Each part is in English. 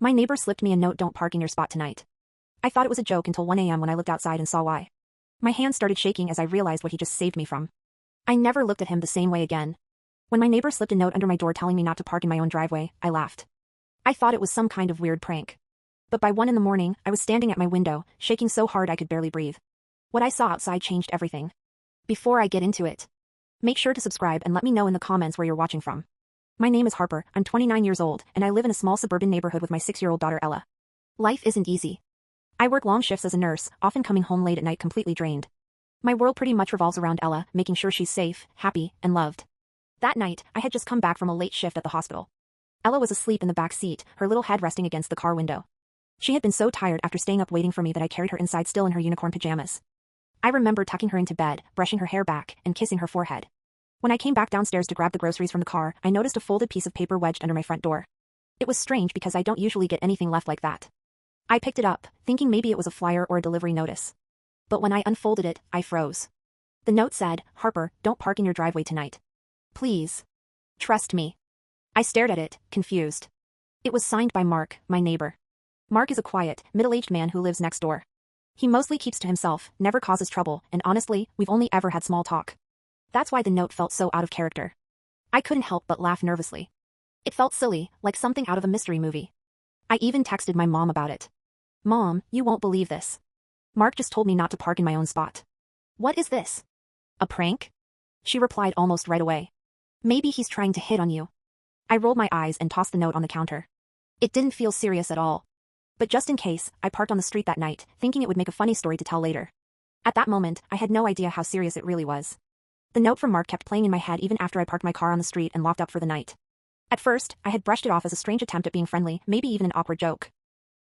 My neighbor slipped me a note, "Don't park in your spot tonight." I thought it was a joke until 1 a.m. when I looked outside and saw why. My hands started shaking as I realized what he just saved me from. I never looked at him the same way again. When my neighbor slipped a note under my door telling me not to park in my own driveway, I laughed. I thought it was some kind of weird prank. But by 1 in the morning, I was standing at my window, shaking so hard I could barely breathe. What I saw outside changed everything. Before I get into it, make sure to subscribe and let me know in the comments where you're watching from. My name is Harper, I'm 29 years old, and I live in a small suburban neighborhood with my 6-year-old daughter Ella. Life isn't easy. I work long shifts as a nurse, often coming home late at night completely drained. My world pretty much revolves around Ella, making sure she's safe, happy, and loved. That night, I had just come back from a late shift at the hospital. Ella was asleep in the back seat, her little head resting against the car window. She had been so tired after staying up waiting for me that I carried her inside still in her unicorn pajamas. I remember tucking her into bed, brushing her hair back, and kissing her forehead. When I came back downstairs to grab the groceries from the car, I noticed a folded piece of paper wedged under my front door. It was strange because I don't usually get anything left like that. I picked it up, thinking maybe it was a flyer or a delivery notice. But when I unfolded it, I froze. The note said, "Harper, don't park in your driveway tonight. Please. Trust me." I stared at it, confused. It was signed by Mark, my neighbor. Mark is a quiet, middle-aged man who lives next door. He mostly keeps to himself, never causes trouble, and honestly, we've only ever had small talk. That's why the note felt so out of character. I couldn't help but laugh nervously. It felt silly, like something out of a mystery movie. I even texted my mom about it. "Mom, you won't believe this. Mark just told me not to park in my own spot." "What is this? A prank?" She replied almost right away. "Maybe he's trying to hit on you." I rolled my eyes and tossed the note on the counter. It didn't feel serious at all. But just in case, I parked on the street that night, thinking it would make a funny story to tell later. At that moment, I had no idea how serious it really was. The note from Mark kept playing in my head even after I parked my car on the street and locked up for the night. At first, I had brushed it off as a strange attempt at being friendly, maybe even an awkward joke.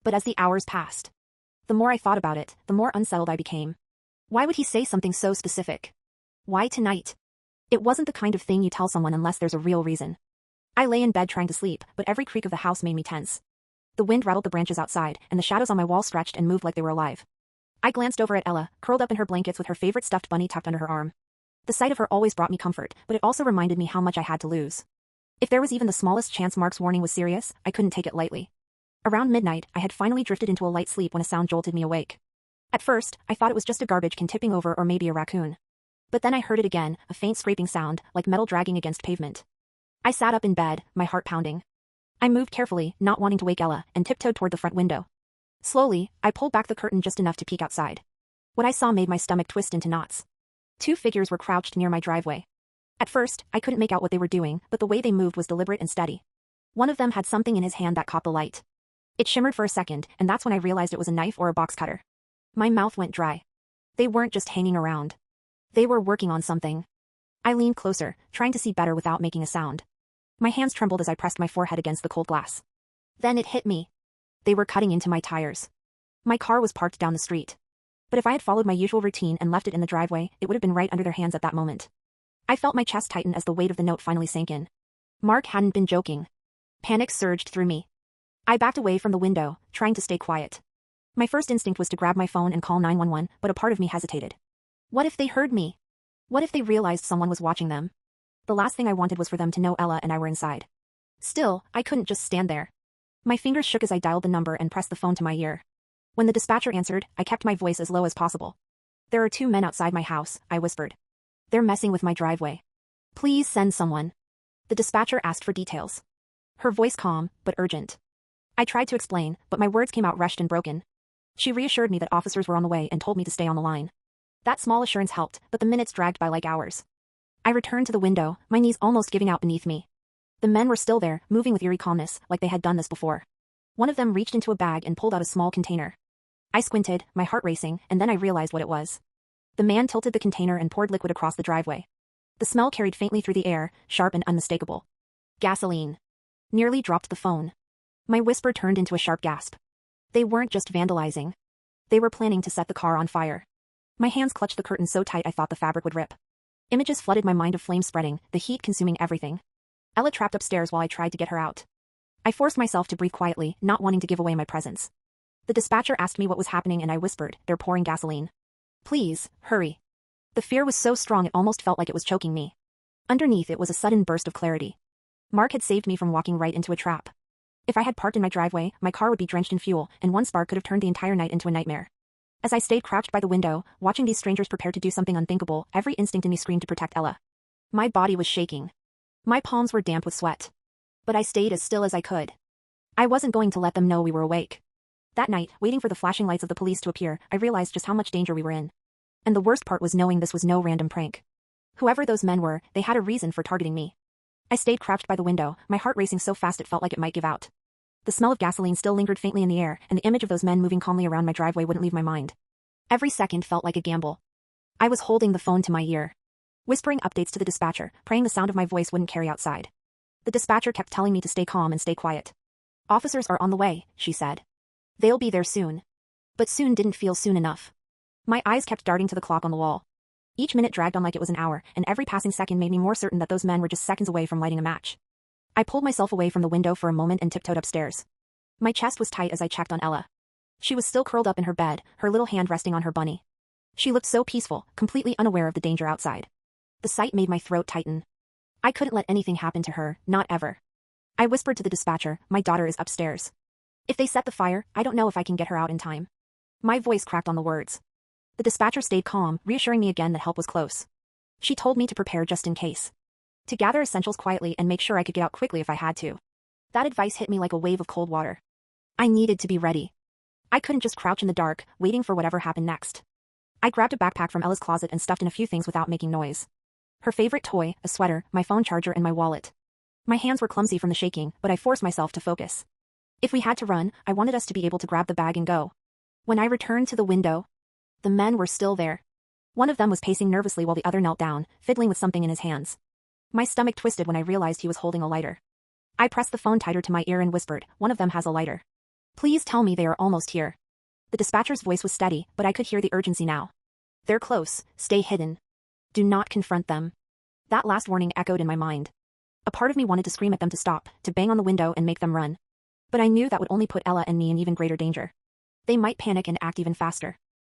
But as the hours passed, the more I thought about it, the more unsettled I became. Why would he say something so specific? Why tonight? It wasn't the kind of thing you tell someone unless there's a real reason. I lay in bed trying to sleep, but every creak of the house made me tense. The wind rattled the branches outside, and the shadows on my wall stretched and moved like they were alive. I glanced over at Ella, curled up in her blankets with her favorite stuffed bunny tucked under her arm. The sight of her always brought me comfort, but it also reminded me how much I had to lose. If there was even the smallest chance Mark's warning was serious, I couldn't take it lightly. Around midnight, I had finally drifted into a light sleep when a sound jolted me awake. At first, I thought it was just a garbage can tipping over or maybe a raccoon. But then I heard it again, a faint scraping sound, like metal dragging against pavement. I sat up in bed, my heart pounding. I moved carefully, not wanting to wake Ella, and tiptoed toward the front window. Slowly, I pulled back the curtain just enough to peek outside. What I saw made my stomach twist into knots. 2 figures were crouched near my driveway. At first, I couldn't make out what they were doing, but the way they moved was deliberate and steady. One of them had something in his hand that caught the light. It shimmered for a second, and that's when I realized it was a knife or a box cutter. My mouth went dry. They weren't just hanging around. They were working on something. I leaned closer, trying to see better without making a sound. My hands trembled as I pressed my forehead against the cold glass. Then it hit me. They were cutting into my tires. My car was parked down the street. But if I had followed my usual routine and left it in the driveway, it would have been right under their hands at that moment. I felt my chest tighten as the weight of the note finally sank in. Mark hadn't been joking. Panic surged through me. I backed away from the window, trying to stay quiet. My first instinct was to grab my phone and call 911, but a part of me hesitated. What if they heard me? What if they realized someone was watching them? The last thing I wanted was for them to know Ella and I were inside. Still, I couldn't just stand there. My fingers shook as I dialed the number and pressed the phone to my ear. When the dispatcher answered, I kept my voice as low as possible. "There are 2 men outside my house," I whispered. "They're messing with my driveway. Please send someone." The dispatcher asked for details. Her voice calm, but urgent. I tried to explain, but my words came out rushed and broken. She reassured me that officers were on the way and told me to stay on the line. That small assurance helped, but the minutes dragged by like hours. I returned to the window, my knees almost giving out beneath me. The men were still there, moving with eerie calmness, like they had done this before. One of them reached into a bag and pulled out a small container. I squinted, my heart racing, and then I realized what it was. The man tilted the container and poured liquid across the driveway. The smell carried faintly through the air, sharp and unmistakable. Gasoline. Nearly dropped the phone. My whisper turned into a sharp gasp. They weren't just vandalizing. They were planning to set the car on fire. My hands clutched the curtain so tight I thought the fabric would rip. Images flooded my mind of flames spreading, the heat consuming everything. Ella trapped upstairs while I tried to get her out. I forced myself to breathe quietly, not wanting to give away my presence. The dispatcher asked me what was happening and I whispered, "They're pouring gasoline. Please, hurry." The fear was so strong it almost felt like it was choking me. Underneath it was a sudden burst of clarity. Mark had saved me from walking right into a trap. If I had parked in my driveway, my car would be drenched in fuel, and one spark could have turned the entire night into a nightmare. As I stayed crouched by the window, watching these strangers prepare to do something unthinkable, every instinct in me screamed to protect Ella. My body was shaking. My palms were damp with sweat. But I stayed as still as I could. I wasn't going to let them know we were awake. That night, waiting for the flashing lights of the police to appear, I realized just how much danger we were in. And the worst part was knowing this was no random prank. Whoever those men were, they had a reason for targeting me. I stayed crouched by the window, my heart racing so fast it felt like it might give out. The smell of gasoline still lingered faintly in the air, and the image of those men moving calmly around my driveway wouldn't leave my mind. Every second felt like a gamble. I was holding the phone to my ear, whispering updates to the dispatcher, praying the sound of my voice wouldn't carry outside. The dispatcher kept telling me to stay calm and stay quiet. "Officers are on the way," she said. "They'll be there soon." But soon didn't feel soon enough. My eyes kept darting to the clock on the wall. Each minute dragged on like it was an hour, and every passing second made me more certain that those men were just seconds away from lighting a match. I pulled myself away from the window for a moment and tiptoed upstairs. My chest was tight as I checked on Ella. She was still curled up in her bed, her little hand resting on her bunny. She looked so peaceful, completely unaware of the danger outside. The sight made my throat tighten. I couldn't let anything happen to her, not ever. I whispered to the dispatcher, "My daughter is upstairs. If they set the fire, I don't know if I can get her out in time." My voice cracked on the words. The dispatcher stayed calm, reassuring me again that help was close. She told me to prepare just in case. To gather essentials quietly and make sure I could get out quickly if I had to. That advice hit me like a wave of cold water. I needed to be ready. I couldn't just crouch in the dark, waiting for whatever happened next. I grabbed a backpack from Ella's closet and stuffed in a few things without making noise. Her favorite toy, a sweater, my phone charger and my wallet. My hands were clumsy from the shaking, but I forced myself to focus. If we had to run, I wanted us to be able to grab the bag and go. When I returned to the window, the men were still there. One of them was pacing nervously while the other knelt down, fiddling with something in his hands. My stomach twisted when I realized he was holding a lighter. I pressed the phone tighter to my ear and whispered, "One of them has a lighter. Please tell me they are almost here." The dispatcher's voice was steady, but I could hear the urgency now. "They're close, stay hidden. Do not confront them." That last warning echoed in my mind. A part of me wanted to scream at them to stop, to bang on the window and make them run. But I knew that would only put Ella and me in even greater danger. They might panic and act even faster.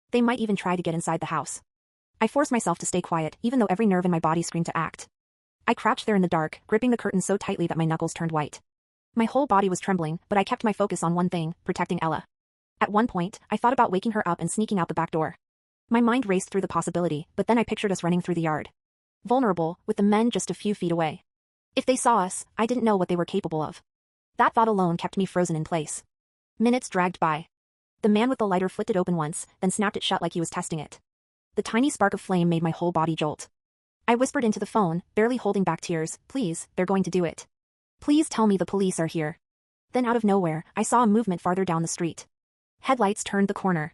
They might even try to get inside the house. I forced myself to stay quiet, even though every nerve in my body screamed to act. I crouched there in the dark, gripping the curtain so tightly that my knuckles turned white. My whole body was trembling, but I kept my focus on one thing, protecting Ella. At one point, I thought about waking her up and sneaking out the back door. My mind raced through the possibility, but then I pictured us running through the yard. Vulnerable, with the men just a few feet away. If they saw us, I didn't know what they were capable of. That thought alone kept me frozen in place. Minutes dragged by. The man with the lighter flicked it open once, then snapped it shut like he was testing it. The tiny spark of flame made my whole body jolt. I whispered into the phone, barely holding back tears, "Please, they're going to do it. Please tell me the police are here." Then out of nowhere, I saw a movement farther down the street. Headlights turned the corner.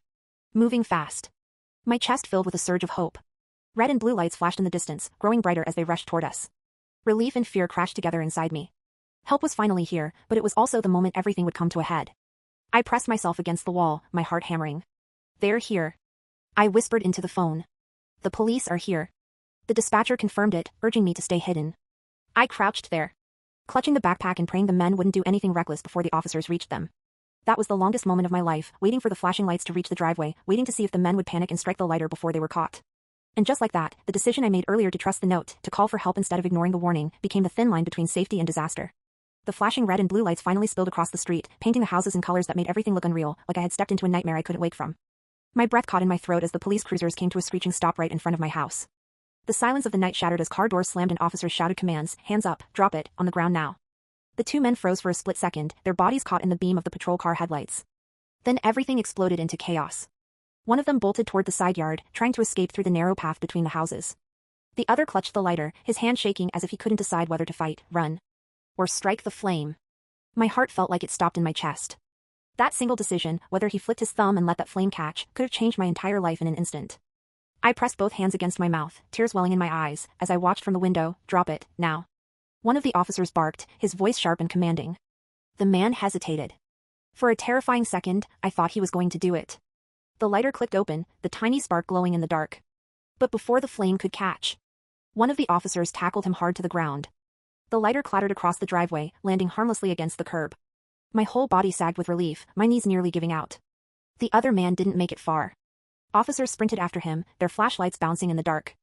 Moving fast. My chest filled with a surge of hope. Red and blue lights flashed in the distance, growing brighter as they rushed toward us. Relief and fear crashed together inside me. Help was finally here, but it was also the moment everything would come to a head. I pressed myself against the wall, my heart hammering. "They're here." I whispered into the phone. "The police are here." The dispatcher confirmed it, urging me to stay hidden. I crouched there, clutching the backpack and praying the men wouldn't do anything reckless before the officers reached them. That was the longest moment of my life, waiting for the flashing lights to reach the driveway, waiting to see if the men would panic and strike the lighter before they were caught. And just like that, the decision I made earlier to trust the note, to call for help instead of ignoring the warning, became the thin line between safety and disaster. The flashing red and blue lights finally spilled across the street, painting the houses in colors that made everything look unreal, like I had stepped into a nightmare I couldn't wake from. My breath caught in my throat as the police cruisers came to a screeching stop right in front of my house. The silence of the night shattered as car doors slammed and officers shouted commands, "Hands up, drop it, on the ground now." The two men froze for a split second, their bodies caught in the beam of the patrol car headlights. Then everything exploded into chaos. One of them bolted toward the side yard, trying to escape through the narrow path between the houses. The other clutched the lighter, his hand shaking as if he couldn't decide whether to fight, run, or strike the flame. My heart felt like it stopped in my chest. That single decision, whether he flicked his thumb and let that flame catch, could have changed my entire life in an instant. I pressed both hands against my mouth, tears welling in my eyes, as I watched from the window, "Drop it, now." One of the officers barked, his voice sharp and commanding. The man hesitated. For a terrifying second, I thought he was going to do it. The lighter clicked open, the tiny spark glowing in the dark. But before the flame could catch, one of the officers tackled him hard to the ground. The lighter clattered across the driveway, landing harmlessly against the curb. My whole body sagged with relief, my knees nearly giving out. The other man didn't make it far. Officers sprinted after him, their flashlights bouncing in the dark.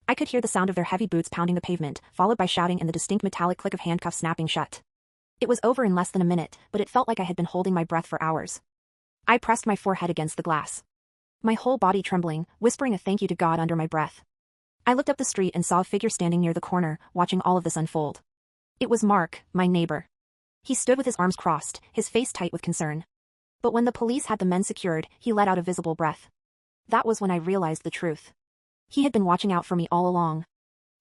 I could hear the sound of their heavy boots pounding the pavement, followed by shouting and the distinct metallic click of handcuffs snapping shut. It was over in less than a minute, but it felt like I had been holding my breath for hours. I pressed my forehead against the glass, my whole body trembling, whispering a thank you to God under my breath. I looked up the street and saw a figure standing near the corner, watching all of this unfold. It was Mark, my neighbor. He stood with his arms crossed, his face tight with concern. But when the police had the men secured, he let out a visible breath. That was when I realized the truth. He had been watching out for me all along.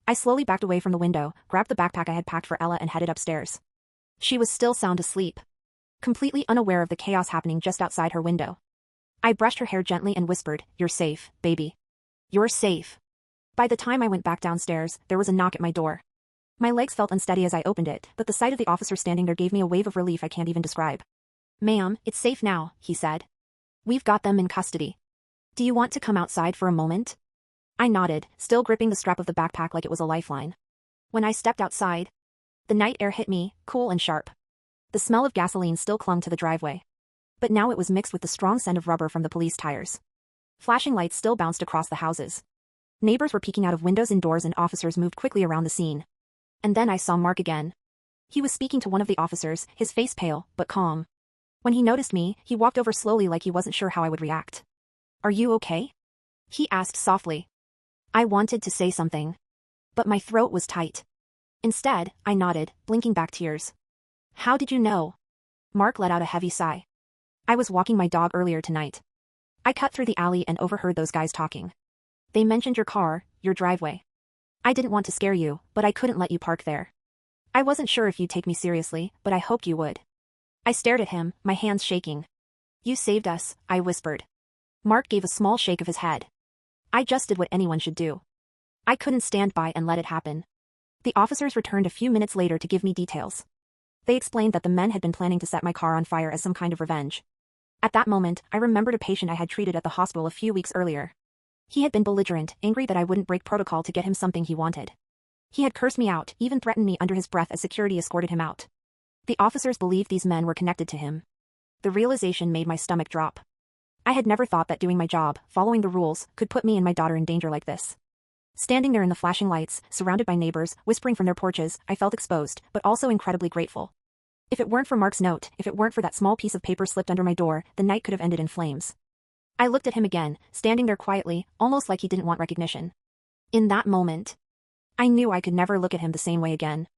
I slowly backed away from the window, grabbed the backpack I had packed for Ella and headed upstairs. She was still sound asleep, completely unaware of the chaos happening just outside her window. I brushed her hair gently and whispered, "You're safe, baby. You're safe." By the time I went back downstairs, there was a knock at my door. My legs felt unsteady as I opened it, but the sight of the officer standing there gave me a wave of relief I can't even describe. "Ma'am, it's safe now," he said. "We've got them in custody. Do you want to come outside for a moment?" I nodded, still gripping the strap of the backpack like it was a lifeline. When I stepped outside, the night air hit me, cool and sharp. The smell of gasoline still clung to the driveway. But now it was mixed with the strong scent of rubber from the police tires. Flashing lights still bounced across the houses. Neighbors were peeking out of windows and doors and officers moved quickly around the scene. And then I saw Mark again. He was speaking to one of the officers, his face pale, but calm. When he noticed me, he walked over slowly like he wasn't sure how I would react. "Are you okay?" he asked softly. I wanted to say something, but my throat was tight. Instead, I nodded, blinking back tears. "How did you know?" Mark let out a heavy sigh. "I was walking my dog earlier tonight. I cut through the alley and overheard those guys talking. They mentioned your car, your driveway. I didn't want to scare you, but I couldn't let you park there. I wasn't sure if you'd take me seriously, but I hoped you would." I stared at him, my hands shaking. "You saved us," I whispered. Mark gave a small shake of his head. "I just did what anyone should do. I couldn't stand by and let it happen." The officers returned a few minutes later to give me details. They explained that the men had been planning to set my car on fire as some kind of revenge. At that moment, I remembered a patient I had treated at the hospital a few weeks earlier. He had been belligerent, angry that I wouldn't break protocol to get him something he wanted. He had cursed me out, even threatened me under his breath as security escorted him out. The officers believed these men were connected to him. The realization made my stomach drop. I had never thought that doing my job, following the rules, could put me and my daughter in danger like this. Standing there in the flashing lights, surrounded by neighbors, whispering from their porches, I felt exposed, but also incredibly grateful. If it weren't for Mark's note, if it weren't for that small piece of paper slipped under my door, the night could have ended in flames. I looked at him again, standing there quietly, almost like he didn't want recognition. In that moment, I knew I could never look at him the same way again.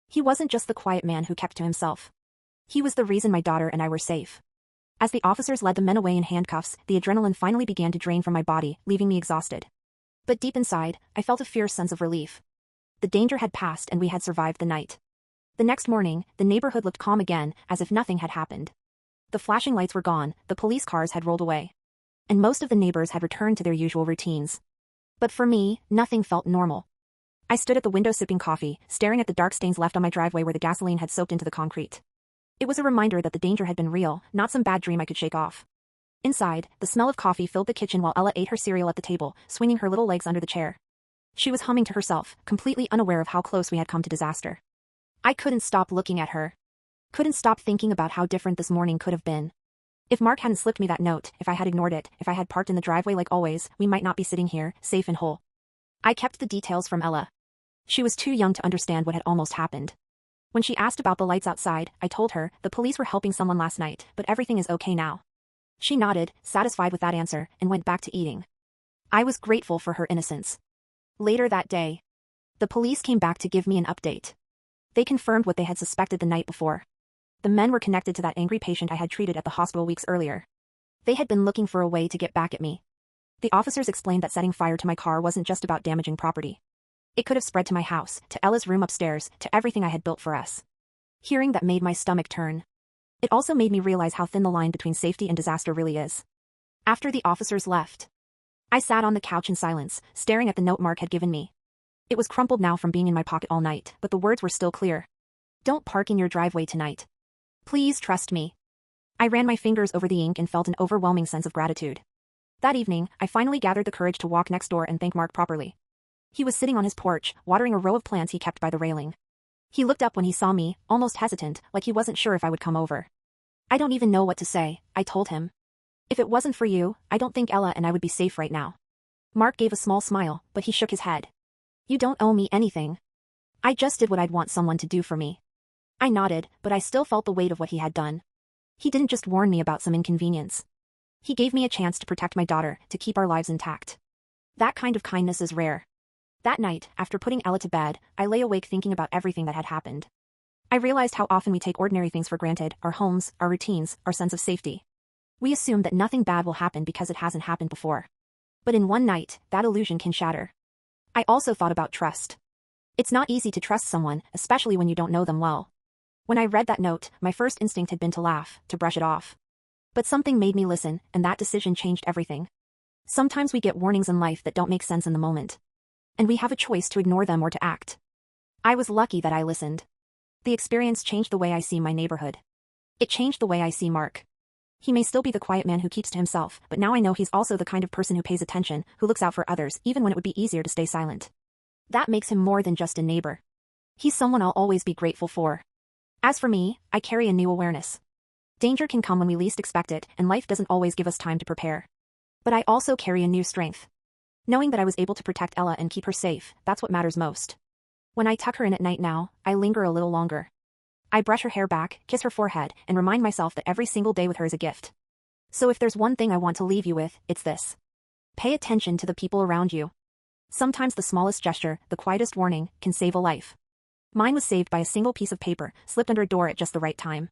He wasn't just the quiet man who kept to himself. He was the reason my daughter and I were safe. As the officers led the men away in handcuffs, the adrenaline finally began to drain from my body, leaving me exhausted. But deep inside, I felt a fierce sense of relief. The danger had passed and we had survived the night. The next morning, the neighborhood looked calm again, as if nothing had happened. The flashing lights were gone, the police cars had rolled away. And most of the neighbors had returned to their usual routines. But for me, nothing felt normal. I stood at the window sipping coffee, staring at the dark stains left on my driveway where the gasoline had soaked into the concrete. It was a reminder that the danger had been real, not some bad dream I could shake off. Inside, the smell of coffee filled the kitchen while Ella ate her cereal at the table, swinging her little legs under the chair. She was humming to herself, completely unaware of how close we had come to disaster. I couldn't stop looking at her. Couldn't stop thinking about how different this morning could have been. If Mark hadn't slipped me that note, if I had ignored it, if I had parked in the driveway like always, we might not be sitting here, safe and whole. I kept the details from Ella. She was too young to understand what had almost happened. When she asked about the lights outside, I told her, the police were helping someone last night, but everything is okay now. She nodded, satisfied with that answer, and went back to eating. I was grateful for her innocence. Later that day, the police came back to give me an update. They confirmed what they had suspected the night before. The men were connected to that angry patient I had treated at the hospital weeks earlier. They had been looking for a way to get back at me. The officers explained that setting fire to my car wasn't just about damaging property. It could have spread to my house, to Ella's room upstairs, to everything I had built for us. Hearing that made my stomach turn. It also made me realize how thin the line between safety and disaster really is. After the officers left, I sat on the couch in silence, staring at the note Mark had given me. It was crumpled now from being in my pocket all night, but the words were still clear. "Don't park in your driveway tonight. Please trust me." I ran my fingers over the ink and felt an overwhelming sense of gratitude. That evening, I finally gathered the courage to walk next door and thank Mark properly. He was sitting on his porch, watering a row of plants he kept by the railing. He looked up when he saw me, almost hesitant, like he wasn't sure if I would come over. "I don't even know what to say," I told him. "If it wasn't for you, I don't think Ella and I would be safe right now." Mark gave a small smile, but he shook his head. "You don't owe me anything. I just did what I'd want someone to do for me." I nodded, but I still felt the weight of what he had done. He didn't just warn me about some inconvenience. He gave me a chance to protect my daughter, to keep our lives intact. That kind of kindness is rare. That night, after putting Ella to bed, I lay awake thinking about everything that had happened. I realized how often we take ordinary things for granted, our homes, our routines, our sense of safety. We assume that nothing bad will happen because it hasn't happened before. But in one night, that illusion can shatter. I also thought about trust. It's not easy to trust someone, especially when you don't know them well. When I read that note, my first instinct had been to laugh, to brush it off. But something made me listen, and that decision changed everything. Sometimes we get warnings in life that don't make sense in the moment. And we have a choice to ignore them or to act. I was lucky that I listened. The experience changed the way I see my neighborhood. It changed the way I see Mark. He may still be the quiet man who keeps to himself, but now I know he's also the kind of person who pays attention, who looks out for others, even when it would be easier to stay silent. That makes him more than just a neighbor. He's someone I'll always be grateful for. As for me, I carry a new awareness. Danger can come when we least expect it, and life doesn't always give us time to prepare. But I also carry a new strength. Knowing that I was able to protect Ella and keep her safe, that's what matters most. When I tuck her in at night now, I linger a little longer. I brush her hair back, kiss her forehead, and remind myself that every single day with her is a gift. So if there's one thing I want to leave you with, it's this. Pay attention to the people around you. Sometimes the smallest gesture, the quietest warning, can save a life. Mine was saved by a single piece of paper, slipped under a door at just the right time.